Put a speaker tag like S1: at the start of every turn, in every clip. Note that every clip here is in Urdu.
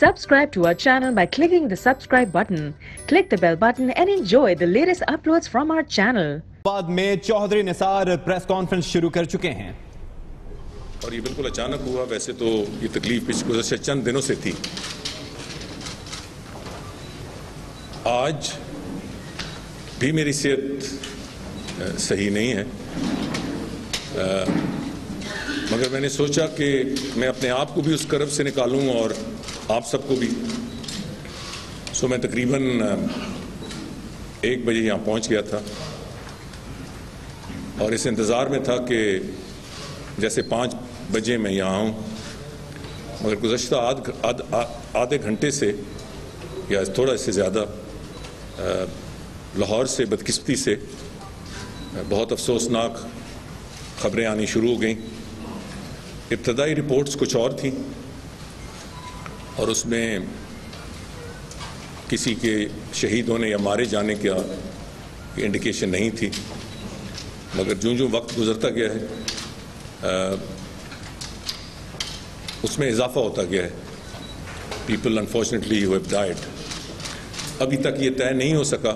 S1: Subscribe to our channel by clicking the subscribe button. Click the bell button and enjoy the latest uploads from our channel.
S2: بعد میں چوہدری نثار پریس کانفرنس شروع کر چکے ہیں
S3: اور یہ بالکل اچانک ہوا. ویسے تو یہ تکلیف گزشتہ چند دنوں سے تھی. آج بھی میری صحت صحیح نہیں ہے, مگر میں نے سوچا کہ میں اپنے آپ کو بھی اس کرب سے نکالوں اور آپ سب کو بھی. سو میں تقریباً 1 بجے یہاں پہنچ گیا تھا اور اس انتظار میں تھا کہ جیسے 5 بجے میں یہاں ہوں. مگر گزشتہ آدھے گھنٹے سے یا تھوڑا اس سے زیادہ لاہور سے بدقسمتی سے بہت افسوسناک خبریں آنی شروع ہو گئیں. ابتدائی رپورٹس کچھ اور تھیں اور اس میں کسی کے شہید ہونے یا مارے جانے کا انڈیکیشن نہیں تھی. مگر جو وقت گزرتا گیا ہے اس میں اضافہ ہوتا گیا ہے. People unfortunately who have died. ابھی تک یہ طے نہیں ہو سکا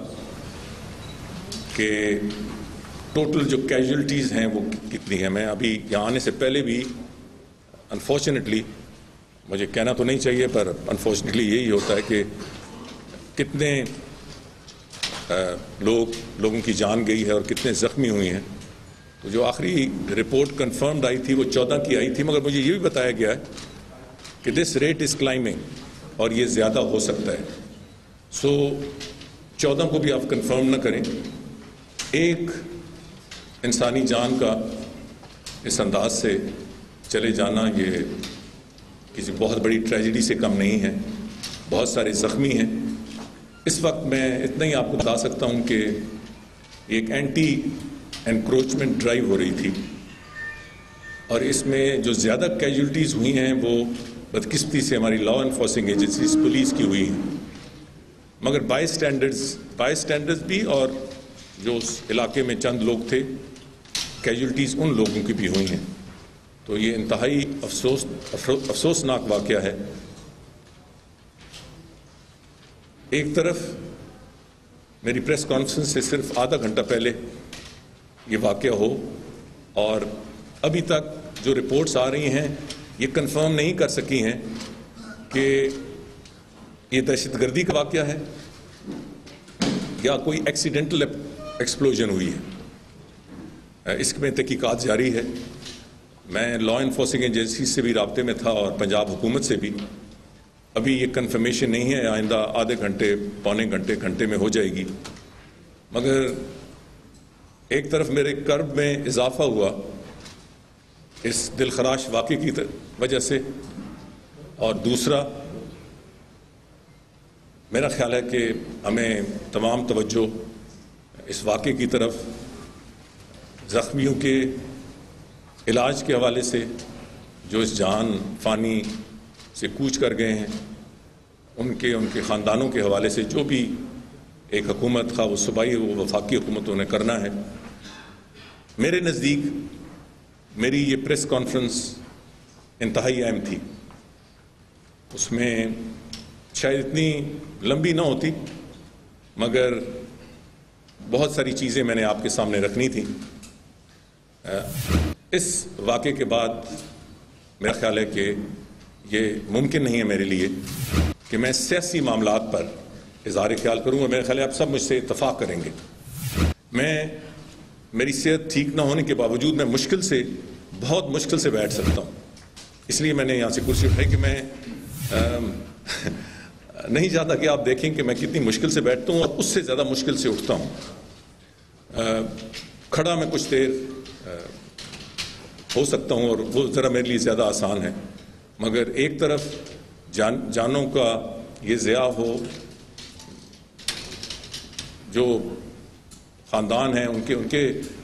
S3: کہ ٹوٹل جو کیجولٹیز ہیں وہ کتنی ہیں. میں ابھی یہاں آنے سے پہلے بھی انفارچونیٹلی, مجھے کہنا تو نہیں چاہیے پر انفارچونیٹلی یہی ہوتا ہے کہ کتنے لوگوں کی جان گئی ہے اور کتنے زخمی ہوئی ہیں. تو جو آخری رپورٹ کنفرمڈ آئی تھی وہ 14 کی آئی تھی, مگر مجھے یہ بھی بتایا گیا ہے کہ دس ریٹ از کلائمنگ اور یہ زیادہ ہو سکتا ہے. سو 14 کو بھی آپ کنفرم نہ کریں. ایک انسانی جان کا اس انداز سے چلے جانا یہ کسی بہت بڑی ٹریجڈی سے کم نہیں ہے. بہت سارے زخمی ہیں. اس وقت میں اتنا ہی آپ کو بتا سکتا ہوں کہ ایک اینٹی انکروچمنٹ ڈرائیو ہو رہی تھی اور اس میں جو زیادہ کیجولٹیز ہوئی ہیں وہ بدقسمتی سے ہماری لا انفورسنگ ایجنسیز پولیس کی ہوئی ہیں. مگر بائی سٹینڈرز بھی اور جو اس علاقے میں چند لوگ تھے, کیجولٹیز ان لوگوں کی بھی ہوئی ہیں. تو یہ انتہائی افسوسناک واقعہ ہے. ایک طرف میری پریس کانفرنس سے صرف آدھا گھنٹہ پہلے یہ واقعہ ہو اور ابھی تک جو رپورٹس آ رہی ہیں یہ کنفرم نہیں کر سکی ہیں کہ یہ دہشت گردی کا واقعہ ہے یا کوئی ایکسیڈنٹل ایکسپلوژن ہوئی ہے. اس میں تحقیقات جاری ہے. میں لا انفورسنگ ایجنسی سے بھی رابطے میں تھا اور پنجاب حکومت سے بھی. ابھی یہ کنفرمیشن نہیں ہے, آئندہ آدھے گھنٹے پونے گھنٹے میں ہو جائے گی. مگر ایک طرف میرے کرب میں اضافہ ہوا اس دلخراش واقعے کی وجہ سے, اور دوسرا میرا خیال ہے کہ ہمیں تمام توجہ اس واقعے کی طرف زخمیوں کے علاج کے حوالے سے, جو اس جہان فانی سے کوچ کر گئے ہیں ان کے خاندانوں کے حوالے سے, جو بھی ایک حکومت خواہ وہ صوبائی ہو وفاقی حکومتوں نے کرنا ہے. میرے نزدیک میری یہ پریس کانفرنس انتہائی اہم تھی. اس میں شاید اتنی لمبی نہ ہوتی مگر بہت ساری چیزیں میں نے آپ کے سامنے رکھنی تھیں. اس واقعے کے بعد میرا خیال ہے کہ یہ ممکن نہیں ہے میرے لیے کہ میں سیاسی معاملات پر اظہار خیال کروں, اور میرے خیال ہے آپ سب مجھ سے اتفاق کریں گے. میری صحت ٹھیک نہ ہونے کے باوجود میں بہت مشکل سے بیٹھ سکتا ہوں. اس لیے میں نے یہاں سے کرسی اٹھائی کہ میں نہیں چاہتا کہ آپ دیکھیں کہ میں کتنی مشکل سے بیٹھتا ہوں اور اس سے زیادہ مشکل سے اٹھتا ہوں. کھڑا میں کچھ دیر ہو سکتا ہوں اور وہ ذرا میرے لیے زیادہ آسان ہے. مگر ایک طرف جانوں کا یہ ضیاع ہو, جو خاندان ہیں ان کے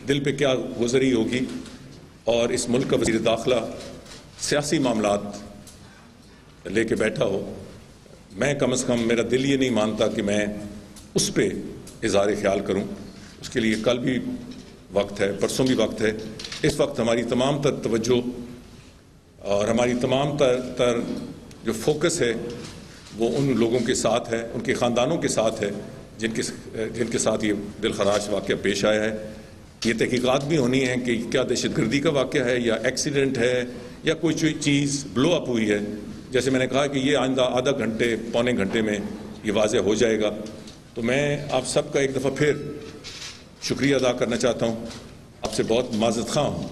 S3: دل پہ کیا گزری ہوگی, اور اس ملک کا وزیر داخلہ سیاسی معاملات لے کے بیٹھا ہو. میں کم از کم میرا دل یہ نہیں مانتا کہ میں اس پہ اظہار خیال کروں. اس کے لیے کل بھی وقت ہے, پرسوں بھی وقت ہے. اس وقت ہماری تمام تر توجہ اور ہماری تمام تر جو فوکس ہے وہ ان لوگوں کے ساتھ ہے، ان کے خاندانوں کے ساتھ ہے جن کے ساتھ یہ دلخراش واقعہ پیش آیا ہے۔ یہ تحقیقات بھی ہونی ہیں کہ کیا دہشت گردی کا واقعہ ہے یا ایکسیڈنٹ ہے یا کوئی چیز بلو اپ ہوئی ہے۔ جیسے میں نے کہا کہ یہ آئندہ آدھا گھنٹے پونے گھنٹے میں یہ واضح ہو جائے گا۔ تو میں آپ سب کا ایک دفعہ پھر شکریہ ادا کرنا چاہتا ہوں، آپ سے بہت معذرت خواہ ہوں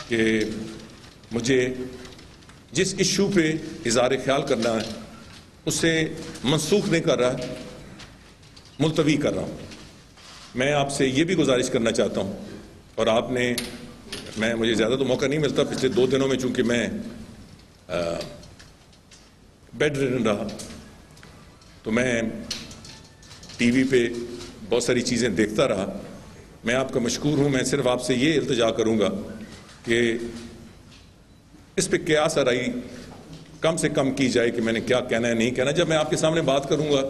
S3: کہ مجھے جس ایشو پہ اظہار خیال کرنا ہے اسے منسوخ نہیں کر رہا، ملتوی کر رہا ہوں۔ میں آپ سے یہ بھی گزارش کرنا چاہتا ہوں، اور آپ نے مجھے زیادہ تو موقع نہیں ملتا پچھلے 2 دنوں میں، چونکہ میں بیڈ ریڈن رہا، تو میں ٹی وی پہ بہت ساری چیزیں دیکھتا رہا۔ میں آپ کا مشکور ہوں۔ میں صرف آپ سے یہ التجا کروں گا کہ اس پہ قیاس آرائی کم سے کم کی جائے کہ میں نے کیا کہنا ہے نہیں کہنا۔ جب میں آپ کے سامنے بات کروں گا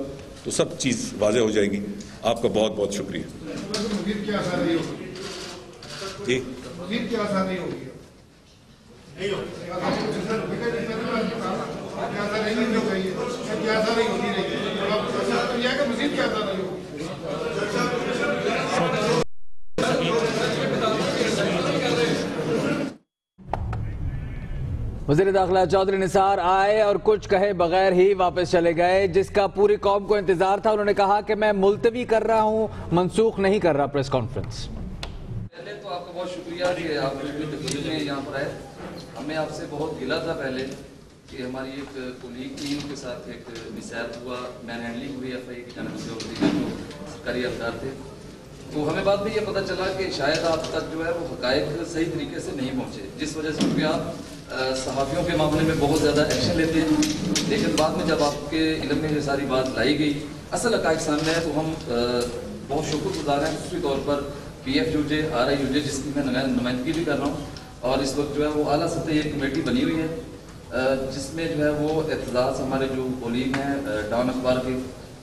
S3: تو سب چیز واضح ہو جائے گی۔ آپ کا بہت بہت شکریہ۔ جی
S4: وزیر داخلہ چودھری نثار آئے اور کچھ کہے بغیر ہی واپس چلے گئے، جس کا پوری قوم کو انتظار تھا۔ انہوں نے کہا کہ میں ملتوی کر رہا ہوں، منسوخ نہیں کر رہا پریس کانفرنس۔
S5: پہلے تو آپ کا بہت شکریہ کہ آپ تقریر میں یہاں پر آئے۔ ہمیں آپ سے بہت گلا تھا پہلے کہ ہماری ایک کولیگ ٹیم کے ساتھ ایک مسائل ہوا، مین ہینڈلنگ ہوئی ایف آئی کی جانب سے، اور دیگر جو سرکاری افراد تھے، تو ہمیں بعد میں یہ پتہ چلا کہ شاید آپ تک جو ہے وہ حقائق صحیح طریقے سے نہیں پہنچے، جس وجہ سے کیونکہ آپ صحافیوں کے معاملے میں بہت زیادہ ایکشن لیتے ہیں، لیکن بعد میں جب آپ کے علم میں یہ ساری بات لائی گئی، اصل حقائق سامنے ہے، تو ہم بہت شکر گزار ہیں، خصوصی طور پر P F U J, R I U J, جس کی میں نمائندگی بھی کر رہا ہوں، اور اس وقت جو ہے وہ اعلیٰ سطح ایک کمیٹی بنی ہوئی ہے جس میں جو ہے وہ اعتراض ہمارے جو کولیگ ہیں ڈان اخبار کے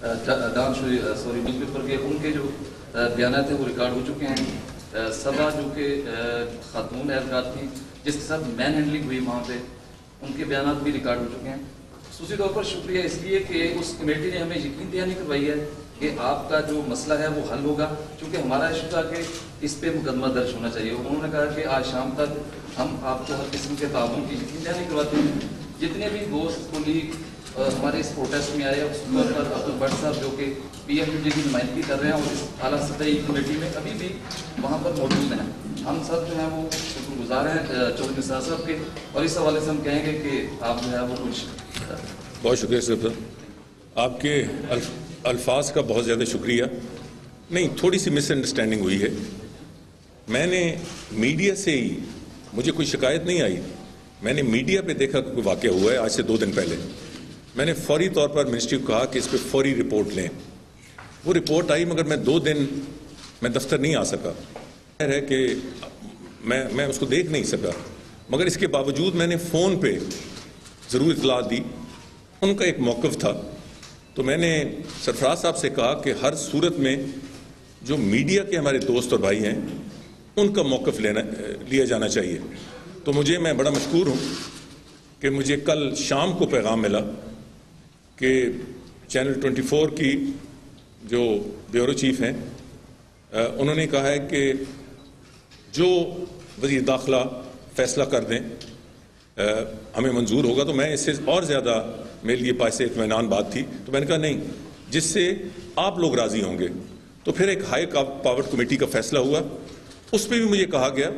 S5: نیوز پیپر کے، ان کے جو بیانات ہیں وہ ریکارڈ ہو چکے ہیں۔ سبا جو کہ خاتون اہلکار تھیں جس کے ساتھ مین ہینڈلنگ ہوئی وہاں پہ، ان کے بیانات بھی ریکارڈ ہو چکے ہیں۔ خصوصی طور پر شکریہ اس لیے کہ اس کمیٹی نے ہمیں یقین دہانی کروائی ہے کہ آپ کا جو مسئلہ ہے وہ حل ہوگا، چونکہ ہمارا ایشو تھا کہ اس پہ مقدمہ درج ہونا چاہیے۔ انہوں نے کہا کہ آج شام تک ہم آپ کو ہر قسم کے تعاون کی یقین دہانی کرواتے ہیں۔ جتنے بھی دوست کولیگ ہمارے اس پروٹیسٹ میں آئے، اس طور پر عبد البٹ صاحب جو کہ پی ایف یو جے کی نمائندگی کر رہے ہیں اور اس اعلیٰ سطحی کمیٹی میں ابھی بھی وہاں پر موجود ہیں، ہم سب جو ہیں وہ شکر گزار ہیں چودھری نثار صاحب کے، اور اس حوالے سے ہم کہیں گے کہ آپ جو ہے وہ کچھ
S3: بہت شکریہ صاحب، آپ کے الفاظ کا بہت زیادہ شکریہ۔ نہیں، تھوڑی سی مس انڈرسٹینڈنگ ہوئی ہے۔ میں نے میڈیا سے ہی، مجھے کوئی شکایت نہیں آئی، میں نے میڈیا پہ دیکھا کہ کوئی واقعہ ہوا ہے آج سے 2 دن پہلے، میں نے فوری طور پر منسٹری کو کہا کہ اس پہ فوری رپورٹ لیں۔ وہ رپورٹ آئی، مگر میں 2 دن میں دفتر نہیں آ سکا، ہے کہ میں اس کو دیکھ نہیں سکا، مگر اس کے باوجود میں نے فون پہ ضرور اطلاع دی۔ ان کا ایک موقف تھا، تو میں نے سرفراز صاحب سے کہا کہ ہر صورت میں جو میڈیا کے ہمارے دوست اور بھائی ہیں ان کا موقف لیا جانا چاہیے۔ تو میں بڑا مشکور ہوں کہ مجھے کل شام کو پیغام ملا کہ چینل 24 کی جو بیورو چیف ہیں انہوں نے کہا ہے کہ جو وزیر داخلہ فیصلہ کر دیں ہمیں منظور ہوگا۔ تو میں اس سے اور زیادہ میرے لیے باعث اطمینان بات تھی، تو میں نے کہا نہیں، جس سے آپ لوگ راضی ہوں گے۔ تو پھر ایک ہائی پاور کمیٹی کا فیصلہ ہوا، اس پہ بھی مجھے کہا گیا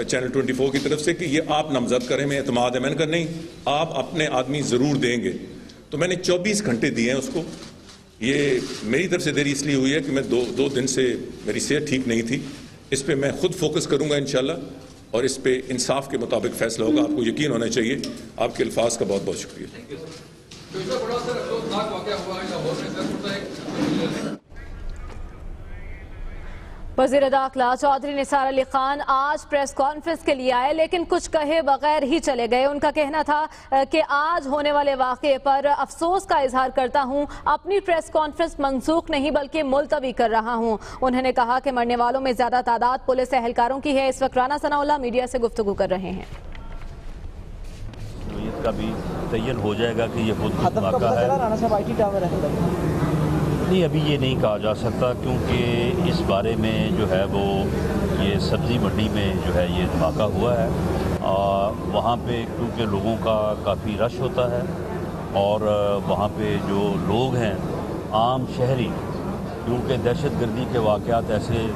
S3: چینل 24 کی طرف سے کہ یہ آپ نامزد کریں، میں اعتماد ہے۔ میں نے کہا نہیں، آپ اپنے آدمی ضرور دیں گے۔ تو میں نے 24 گھنٹے دیے ہیں اس کو۔ یہ میری طرف سے دیری اس لیے ہوئی ہے کہ میں 2 دن سے میری صحت ٹھیک نہیں تھی۔ اس پہ میں خود فوکس کروں گا انشاءاللہ، اور اس پہ انصاف کے مطابق فیصلہ ہوگا۔ آپ کو یقین ہونا چاہیے۔ آپ کے الفاظ کا بہت بہت شکریہ۔
S6: وزیر داخلہ چودھری نثار علی خان آج پریس کانفرنس کے لیے آئے، لیکن کچھ کہے بغیر ہی چلے گئے۔ ان کا کہنا تھا کہ آج ہونے والے واقعے پر افسوس کا اظہار کرتا ہوں، اپنی پریس کانفرنس منسوخ نہیں بلکہ ملتوی کر رہا ہوں۔ انہوں نے کہا کہ مرنے والوں میں زیادہ تعداد پولیس اہلکاروں کی ہے۔ اس وقت رانا ثناء اللہ میڈیا سے گفتگو کر رہے ہیں۔
S7: کا بھی متعین ہو جائے گا کہ یہ خود دھماکہ ہے۔
S8: رانا صاحب IT ٹاور ہے
S7: نہیں، ابھی یہ نہیں کہا جا سکتا، کیونکہ اس بارے میں جو ہے وہ یہ سبزی منڈی میں جو ہے یہ دھماکہ ہوا ہے، وہاں پہ کیونکہ لوگوں کا کافی رش ہوتا ہے، اور وہاں پہ جو لوگ ہیں عام شہری، کیونکہ دہشت گردی کے واقعات ایسے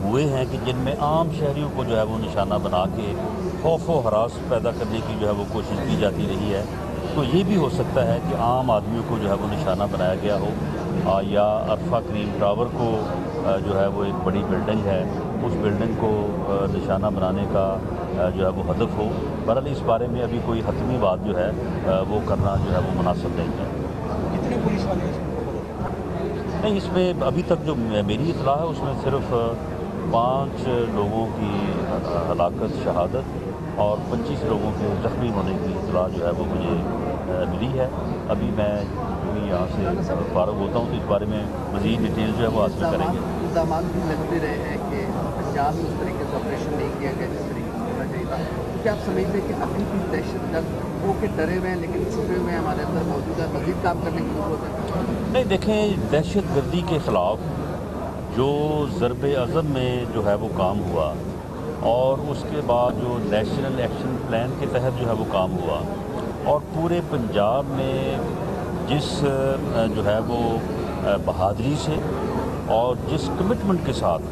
S7: ہوئے ہیں کہ جن میں عام شہریوں کو جو ہے وہ نشانہ بنا کے خوف و ہراس پیدا کرنے کی جو ہے وہ کوشش کی جاتی رہی ہے۔ تو یہ بھی ہو سکتا ہے کہ عام آدمیوں کو جو ہے وہ نشانہ بنایا گیا ہو، یا عرفہ کریم ٹاور کو جو ہے وہ ایک بڑی بلڈنگ ہے، اس بلڈنگ کو نشانہ بنانے کا جو ہے وہ ہدف ہو۔ بہرحال اس بارے میں ابھی کوئی حتمی بات جو ہے وہ کرنا جو ہے وہ مناسب نہیں ہے۔
S8: کتنے پولیس والے
S7: نہیں، اس میں ابھی تک جو میری اطلاع ہے اس میں صرف 5 لوگوں کی ہلاکت شہادت اور 25 لوگوں کے زخمی ہونے کی اطلاع جو ہے وہ مجھے ملی ہے۔ ابھی میں یہاں سے فارغ ہوتا ہوں تو اس بارے میں مزید ڈیٹیل جو ہے وہ حاصل کریں گے۔
S9: الزامات بھی لگتے رہے ہیں کہ پنجاب میں اس طریقے سے آپریشن نہیں کیا گیا جس طریقے سے ہونا چاہیے تھا، کیا آپ سمجھتے ہیں کہ ابھی بھی دہشت گرد وہ کہ ڈرے ہوئے ہیں لیکن چھپے ہوئے ہیں ہمارے اندر موجود ہے، مزید کام کرنے کی ضرورت ہے؟
S7: نہیں، دیکھیں، دہشت گردی کے خلاف جو ضرب عزم میں جو ہے وہ کام ہوا، اور اس کے بعد جو نیشنل ایکشن پلان کے تحت جو ہے وہ کام ہوا، اور پورے پنجاب میں جس جو ہے وہ بہادری سے اور جس کمٹمنٹ کے ساتھ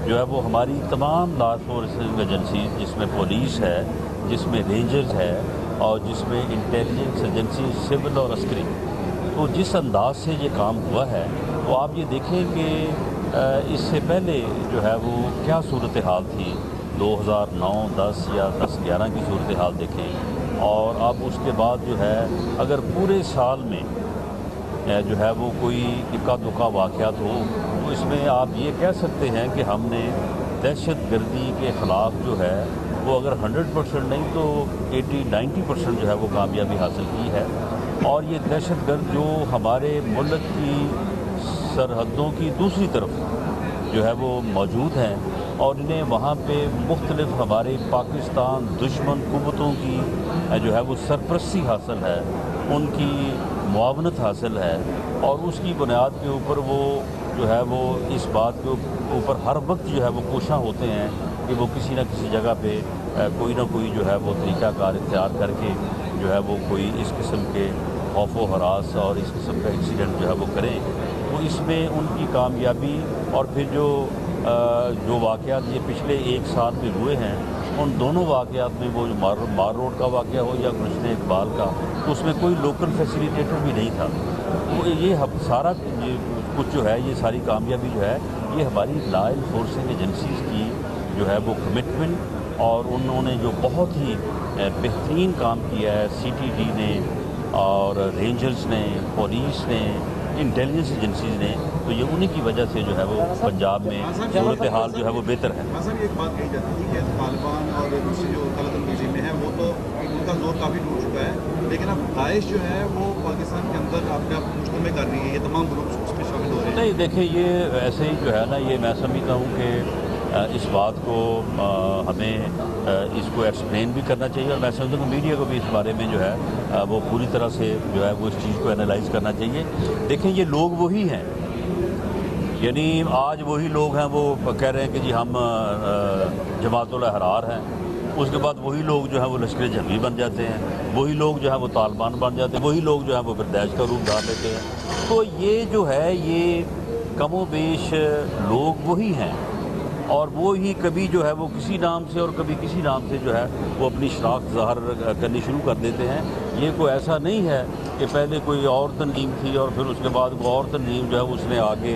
S7: جو ہے وہ ہماری تمام لا انفورسنگ ایجنسی، جس میں پولیس ہے، جس میں رینجرز ہے، اور جس میں انٹیلیجنس ایجنسی سول اور عسکری، تو جس انداز سے یہ کام ہوا ہے، تو آپ یہ دیکھیں کہ اس سے پہلے جو ہے وہ کیا صورتحال تھی، 2009، 10 یا 10، 11 کی صورتحال دیکھیں، اور اب اس کے بعد جو ہے اگر پورے سال میں جو ہے وہ کوئی اکا دکا واقعات ہو، تو اس میں آپ یہ کہہ سکتے ہیں کہ ہم نے دہشت گردی کے خلاف جو ہے وہ اگر 100% نہیں تو 80-90% جو ہے وہ کامیابی حاصل کی ہے۔ اور یہ دہشت گرد جو ہمارے ملک کی سرحدوں کی دوسری طرف جو ہے وہ موجود ہیں، اور انہیں وہاں پہ مختلف ہمارے پاکستان دشمن قوتوں کی جو ہے وہ سرپرستی حاصل ہے، ان کی معاونت حاصل ہے، اور اس کی بنیاد کے اوپر وہ جو ہے وہ اس بات کے اوپر ہر وقت جو ہے وہ کوشاں ہوتے ہیں کہ وہ کسی نہ کسی جگہ پہ کوئی نہ کوئی جو ہے وہ طریقہ کار اختیار کر کے جو ہے وہ کوئی اس قسم کے خوف و ہراس اور اس قسم کا ایکسیڈنٹ جو ہے وہ کریں۔ تو اس میں ان کی کامیابی، اور پھر جو واقعات یہ پچھلے 1 سال میں ہوئے ہیں، ان دونوں واقعات میں وہ جو مار روڈ کا واقعہ ہو یا گلشن اقبال کا، تو اس میں کوئی لوکل فیسیلیٹیٹر بھی نہیں تھا۔ تو یہ سارا کچھ جو ہے، یہ ساری کامیابی جو ہے، یہ ہماری لا انفورسنگ ایجنسیز کی جو ہے وہ کمٹمنٹ، اور انہوں نے جو بہت ہی بہترین کام کیا ہے، CTD نے اور رینجرز نے، پولیس نے، انٹیلیجنس ایجنسیز نے، تو یہ انہی کی وجہ سے جو ہے وہ پنجاب میں صورتحال جو ہے وہ بہتر ہے۔
S10: صاحب ایک بات کہی جاتی ہے کہ طالبان اور دوسری جو طلبہ تنظیمیں ہیں وہ تو ان کا زور کافی ٹوٹ چکا ہے، لیکن اب داعش جو ہے وہ پاکستان کے اندر اپنے آپ مجتمع کر رہی ہے، یہ تمام گروپس اس میں شامل ہو رہے ہیں۔
S7: نہیں، دیکھیں، یہ ایسے ہی جو ہے نا، یہ میں سمجھتا ہوں کہ اس بات کو ہمیں اس کو ایکسپلین بھی کرنا چاہیے، اور میں سمجھتا ہوں کہ میڈیا کو بھی اس بارے میں جو ہے وہ پوری طرح سے جو ہے وہ اس چیز کو انالائز کرنا چاہیے۔ دیکھیں، یہ لوگ وہی ہیں، یعنی آج وہی لوگ ہیں وہ کہہ رہے ہیں کہ جی ہم جماعت الاحرار ہیں، اس کے بعد وہی لوگ جو ہیں وہ لشکر جھنگی بن جاتے ہیں، وہی لوگ جو ہیں وہ طالبان بن جاتے ہیں، وہی لوگ جو ہیں وہ پھر داعش کا روپ دھار لیتے ہیں۔ تو یہ جو ہے، یہ کم و بیش لوگ وہی ہیں، اور وہ ہی کبھی جو ہے وہ کسی نام سے اور کبھی کسی نام سے جو ہے وہ اپنی شناخت ظاہر کرنی شروع کر دیتے ہیں۔ یہ کوئی ایسا نہیں ہے کہ پہلے کوئی اور تنظیم تھی اور پھر اس کے بعد کوئی اور تنظیم جو ہے اس نے آگے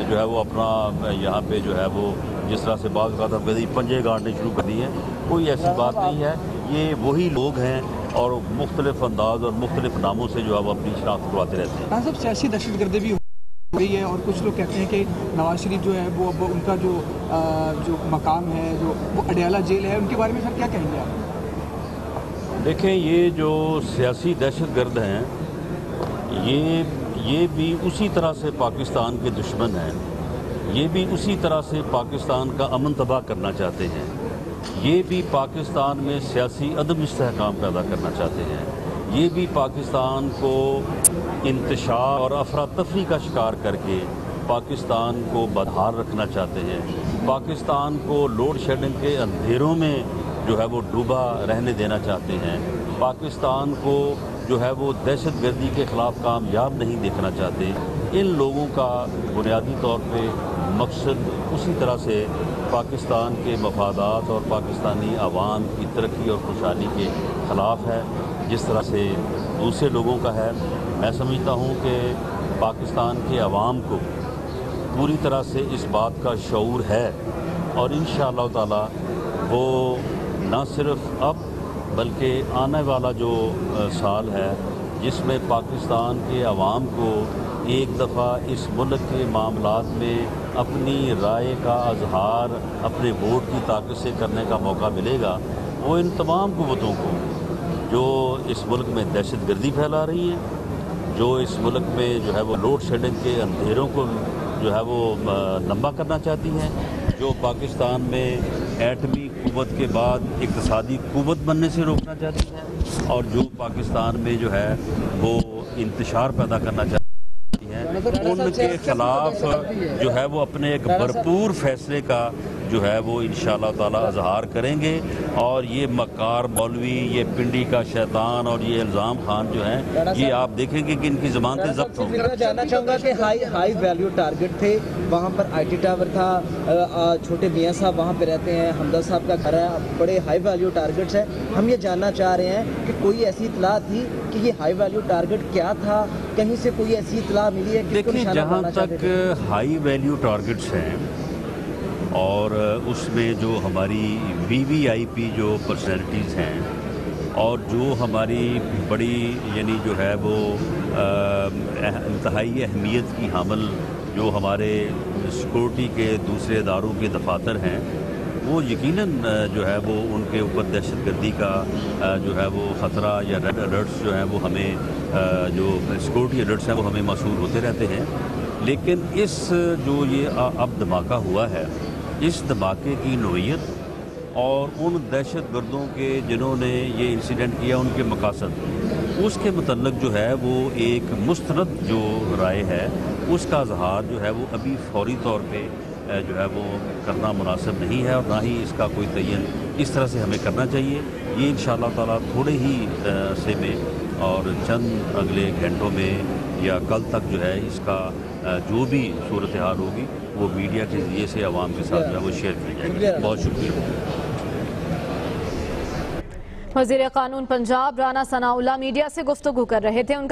S7: جو ہے وہ اپنا یہاں پہ جو ہے وہ جس طرح سے بعض کا پنجے گاڑنے شروع کر دیے ہیں، کوئی ایسی بات نہیں ہے۔ یہ وہی لوگ ہیں اور مختلف انداز اور مختلف ناموں سے جو ہے وہ اپنی شناخت کرواتے رہتے ہیں۔
S8: صاحب، سیاسی دہشت گردی بھی ہو گئی ہے، اور کچھ لوگ کہتے ہیں کہ نواز شریف جو ہے وہ اب ان کا جو مقام ہے جو وہ اڈیالہ جیل ہے، ان کے بارے میں سر کیا کہیں گے آپ؟
S7: دیکھیں، یہ جو سیاسی دہشت گرد ہیں، یہ بھی اسی طرح سے پاکستان کے دشمن ہیں، یہ بھی اسی طرح سے پاکستان کا امن تباہ کرنا چاہتے ہیں، یہ بھی پاکستان میں سیاسی عدم استحکام پیدا کرنا چاہتے ہیں۔ یہ بھی پاکستان کو انتشار اور افراتفری کا شکار کر کے پاکستان کو بدحال رکھنا چاہتے ہیں، پاکستان کو لوڈ شیڈنگ کے اندھیروں میں جو ہے وہ ڈوبا رہنے دینا چاہتے ہیں، پاکستان کو جو ہے وہ دہشت گردی کے خلاف کامیاب نہیں دیکھنا چاہتے۔ ان لوگوں کا بنیادی طور پہ مقصد اسی طرح سے پاکستان کے مفادات اور پاکستانی عوام کی ترقی اور خوشحالی کے خلاف ہے، جس طرح سے دوسرے لوگوں کا ہے۔ میں سمجھتا ہوں کہ پاکستان کے عوام کو پوری طرح سے اس بات کا شعور ہے، اور انشاءاللہ تعالی وہ نہ صرف اب بلکہ آنے والا جو سال ہے جس میں پاکستان کے عوام کو ایک دفعہ اس ملک کے معاملات میں اپنی رائے کا اظہار اپنے ووٹ کی طاقت سے کرنے کا موقع ملے گا، وہ ان تمام قوتوں کو جو اس ملک میں دہشت گردی پھیلا رہی ہیں، جو اس ملک میں جو ہے وہ لوڈ شیڈنگ کے اندھیروں کو جو ہے وہ لمبا کرنا چاہتی ہیں، جو پاکستان میں ایٹمی قوت کے بعد اقتصادی قوت بننے سے روکنا چاہتی ہیں، اور جو پاکستان میں جو ہے وہ انتشار پیدا کرنا چاہتی ہیں، ان کے خلاف جو ہے وہ اپنے ایک بھرپور فیصلے کا جو ہے وہ انشاءاللہ تعالی اظہار کریں گے، اور یہ مکار مولوی، یہ پنڈی کا شیطان اور یہ الزام خان جو ہیں، یہ آپ دیکھیں گے کہ ان کی ضمانتیں ضبط ہوں گی۔
S11: میں جاننا چاہوں گا کہ ہائی ویلیو ٹارگٹ تھے، وہاں پر آئی ٹی ٹاور تھا، چھوٹے میاں صاحب وہاں پہ رہتے ہیں، حمدہ صاحب کا گھر ہے، بڑے ہائی ویلیو ٹارگٹس ہیں۔ ہم یہ جاننا چاہ رہے ہیں کہ کوئی ایسی اطلاع تھی کہ یہ ہائی ویلیو ٹارگٹ کیا تھا، کہیں سے کوئی ایسی اطلاع ملی ہے؟
S7: دیکھیں، جہاں تک ہائی ویلیو ٹارگٹس ہیں اور اس میں جو ہماری وی وی آئی پی جو پرسنالٹیز ہیں اور جو ہماری بڑی یعنی جو ہے وہ انتہائی اہمیت کی حامل جو ہمارے سیکورٹی کے دوسرے اداروں کے دفاتر ہیں، وہ یقیناً جو ہے وہ ان کے اوپر دہشت گردی کا جو ہے وہ خطرہ یا ریڈ الرٹس جو ہیں وہ ہمیں جو سیکورٹی الرٹس ہیں وہ ہمیں موصول ہوتے رہتے ہیں۔ لیکن اس جو یہ اب دھماکہ ہوا ہے، اس دھماکے کی نوعیت اور ان دہشت گردوں کے جنہوں نے یہ انسیڈنٹ کیا ان کے مقاصد، اس کے متعلق جو ہے وہ ایک مستند جو رائے ہے اس کا اظہار جو ہے وہ ابھی فوری طور پہ جو ہے وہ کرنا مناسب نہیں ہے، اور نہ ہی اس کا کوئی تعین اس طرح سے ہمیں کرنا چاہیے۔ یہ انشاءاللہ تعالیٰ تھوڑے ہی عرصے میں اور چند اگلے گھنٹوں میں یا کل تک جو ہے اس کا جو بھی صورتحال ہوگی وہ میڈیا کے ذریعے سے عوام کے ساتھ جو ہے وہ شیئر کی جائے گی۔ بہت شکریہ۔
S6: وزیر قانون پنجاب رانا ثناء اللہ میڈیا سے گفتگو کر رہے تھے۔